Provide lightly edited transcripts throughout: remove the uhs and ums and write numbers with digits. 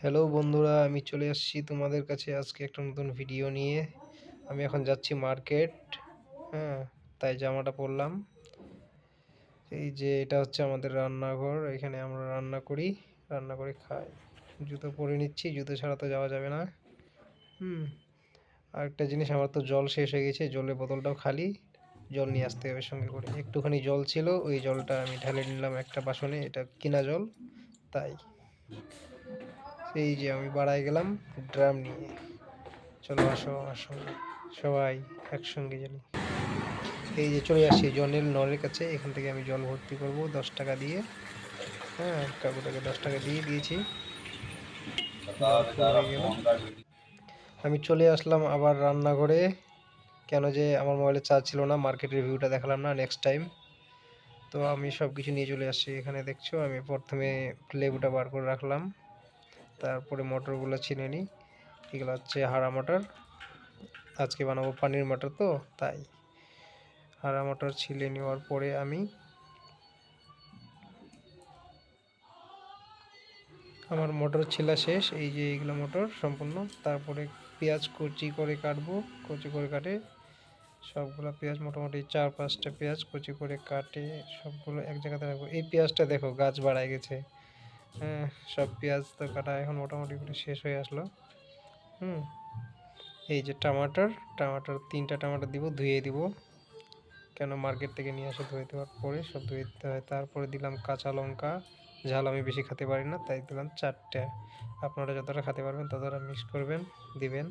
Hello বন্ধুরা, আমি চলে আসছি তোমাদের কাছে আজকে একটা নতুন ভিডিও নিয়ে। আমি এখন যাচ্ছি মার্কেট। হ্যাঁ, তাই জামাটা পরলাম। এই যে এটা হচ্ছে আমাদের রান্নাঘর, এখানে আমরা রান্না করে খাই। জুতো পরে নিচ্ছি, জুতো ছাড়া তো যাওয়া যাবে না। হুম। আরেকটা জিনিস, আমার তো জল শেষ হয়ে গেছে, জলের বোতলটাও খালি। জল নিয়ে আসতে হবে সঙ্গে করে। একটুখানি জল ছিল, ওই জলটা আমি ঢেলে নিলাম একটা বাসনে, এটা কিনা জল। তাই এই যে আমি বাড়ায় গেলাম ড্রাম নিয়ে। চলো আসো আমার সঙ্গে, সবাই একসঙ্গে চলি। এই যে চলে আসছি জলের নলের কাছে, এখান থেকে আমি জল ভর্তি করব 10 টাকা দিয়ে। হ্যাঁ, কাকুটাকে 10 টাকা দিয়ে দিয়েছি। জল ফুল হয়ে গেল। আমি চলে আসলাম আবার রান্নাঘরে। কেন যে আমার মোবাইলে চার্জ ছিল না, মার্কেটের রিভিউটা দেখালাম না নেক্সট টাইম। তো আমি সব কিছু নিয়ে চলে আসছি। এখানে দেখছো আমি প্রথমে লেবুটা বার করে রাখলাম, তারপরে মটরগুলো ছিনে নিই। এগুলো হচ্ছে হারা মটর, আজকে বানাবো পানির মটর, তো তাই হারা মটর ছিলে নেওয়ার পরে আমি আমার মটর ছিলা শেষ। এই যে এইগুলো মটর সম্পূর্ণ। তারপরে পেঁয়াজ কুচি করে কাটবো, কুচি করে কাটে সবগুলো পেঁয়াজ, মোটামুটি 4-5টা পেঁয়াজ কুচি করে কাটে সবগুলো এক জায়গাতে রাখবো। এই পেঁয়াজটা দেখো গাছ বাড়ায় গেছে। হ্যাঁ, সব পেঁয়াজ তো কাটা এখন মোটামুটি করে শেষ হয়ে আসলো। হুম। এই যে টমাটার, টমাটার 3টা টমাটার দিব, ধুয়ে দিব, কেন মার্কেট থেকে নিয়ে আসে ধুয়ে দেওয়ার পরে সব ধুয়ে দিতে হয়। তারপরে দিলাম কাঁচা লঙ্কা, ঝাল আমি বেশি খেতে পারি না তাই দিলাম 4টে। আপনারা যতটা খেতে পারবেন ততটা মিক্স করবেন, দিবেন।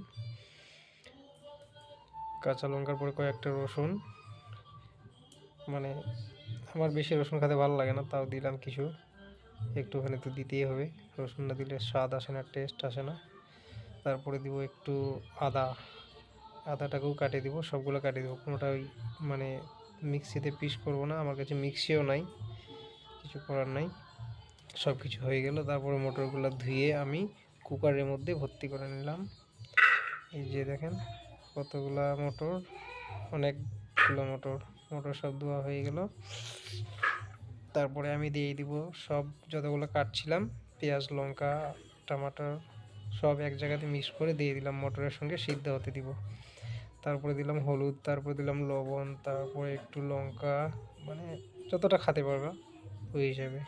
কাঁচা লঙ্কার পরে কয়েকটা রসুন, মানে আমার বেশি রসুন খেতে ভালো লাগে না, তাও দিলাম কিছু, একটুখানি তো দিতেই হবে। রসুন না দিলে স্বাদ আসে না, টেস্ট আসে না। তারপরে দিব একটু আদা, আদাটাকেও কাটিয়ে দিব, সবগুলো কাটিয়ে দেবো, কোনোটা ওই মানে মিক্সিতে পিস করব না, আমার কাছে মিক্সিও নাই, কিছু করার নাই। সব কিছু হয়ে গেল, তারপরে মটরগুলো ধুয়ে আমি কুকারের মধ্যে ভর্তি করে নিলাম। এই যে দেখেন কতগুলা মটর, অনেকগুলো মটর। মটর সব ধোয়া হয়ে গেল। তারপরে আমি দিয়ে দিব সব যতগুলো কাটছিলাম, পেঁয়াজ লঙ্কা টমাটো সব এক জায়গাতে মিক্স করে দিয়ে দিলাম, মটরের সঙ্গে সিদ্ধ হতে দিব। তারপরে দিলাম হলুদ, তারপরে দিলাম লবণ, তারপরে একটু লঙ্কা, মানে যতটা খেতে পারবা ওই হিসাবে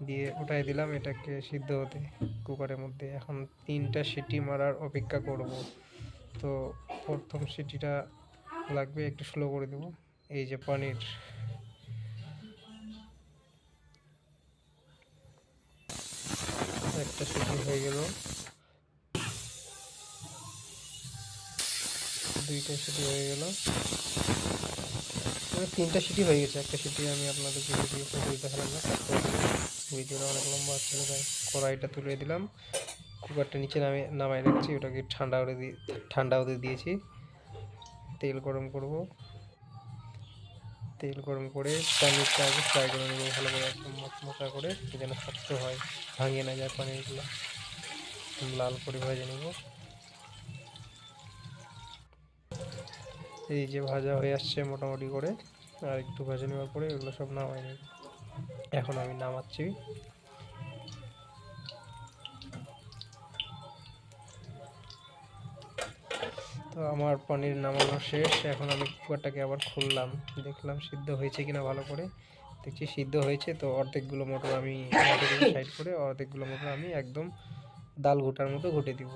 দিয়ে উঠাই দিলাম এটাকে সিদ্ধ হতে কুকারের মধ্যে। এখন 3টা সিটি মারার অপেক্ষা করব। তো প্রথম সিটিটা লাগবে, একটু স্লো করে দেব। এই যে পনির, একটা সিটি হয়ে গেল, 2টা সিটি হয়ে গেল, 3টা সিটি হয়ে গেছে। একটা সিটি আমি আপনাদেরকে ভিডিও করে দেখালাম না, ভিডিওটা অনেক লম্বা ছিল তাই। কড়াইটা তুলে দিলাম, কুকারটা নিচে নামাই রাখছি, ওটাকে ঠান্ডা হতে দিয়েছি। তেল গরম করব, তেল গরম করে পনিরটা আগে ফ্রাই করে নেবো ভালো করে, একদম মচমচা করে, যেন শক্ত হয়, ভাঙিয়ে না যায় পনিরগুলো। লাল করে ভেজে নেব। এই যে ভাজা হয়ে আসছে মোটামুটি করে, আর একটু ভেজে নেওয়ার পরে এগুলো সব নামাই নেব। এখন আমি নামাচ্ছি। তো আমার পনির নামানো শেষ। এখন আমি কুকারটাকে আবার খুললাম, দেখলাম সিদ্ধ হয়েছে কিনা ভালো করে। দেখছি সিদ্ধ হয়েছে, তো অর্ধেকগুলো মটর আমি সাইড করে, অর্ধেকগুলো মটর আমি একদম ডাল ঘোটার মতো ঘুটে দিব,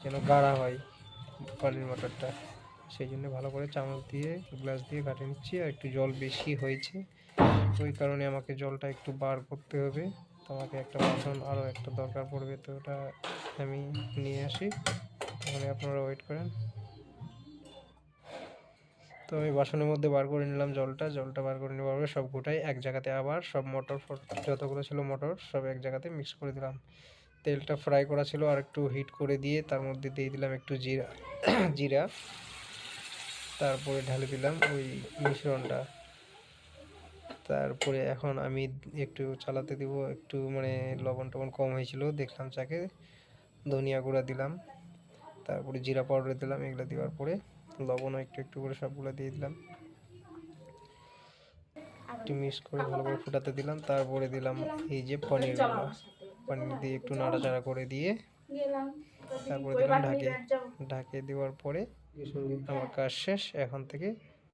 যেন গাঢ়া হয় পনির মটরটা। সেই জন্য ভালো করে চামচ দিয়ে গ্লাস দিয়ে ঘাটে নিচ্ছি। আর একটু জল বেশি হয়েছে, ওই কারণে আমাকে জলটা একটু বার করতে হবে। তো আমাকে একটা বাসন আরও একটা দরকার পড়বে, তো ওটা আমি নিয়ে আসি, তাহলে আপনারা ওয়েট করেন। তো আমি বাসনের মধ্যে বার করে নিলাম জলটা বার করে নেওয়ার পরে সব গোটাই এক জায়গাতে, আবার সব মটর যতগুলো ছিল মটর সব এক জায়গাতে মিক্স করে দিলাম। তেলটা ফ্রাই করা ছিল, আর একটু হিট করে দিয়ে তার মধ্যে দিয়ে দিলাম একটু জিরা জিরা তারপরে ঢালে দিলাম ওই মিশ্রণটা। তারপরে এখন আমি একটু চালাতে দিব, একটু মানে লবণ টবণ কম হয়েছিল দেখলাম চাকে, ধনিয়া গুঁড়া দিলাম, তারপরে জিরা পাউডার দিলাম। এগুলো দেওয়ার পরে লবণও একটু একটু করে সবগুলো দিয়ে দিলাম, একটু মিক্স করে ভালো করে ফুটাতে দিলাম। তারপরে দিলাম এই যে পনিরগুলো, পানি দিয়ে একটু নাড়াচাড়া করে দিয়ে তারপরে দিলাম ঢাকিয়ে দেওয়ার পরে আমার কাজ শেষ। এখন থেকে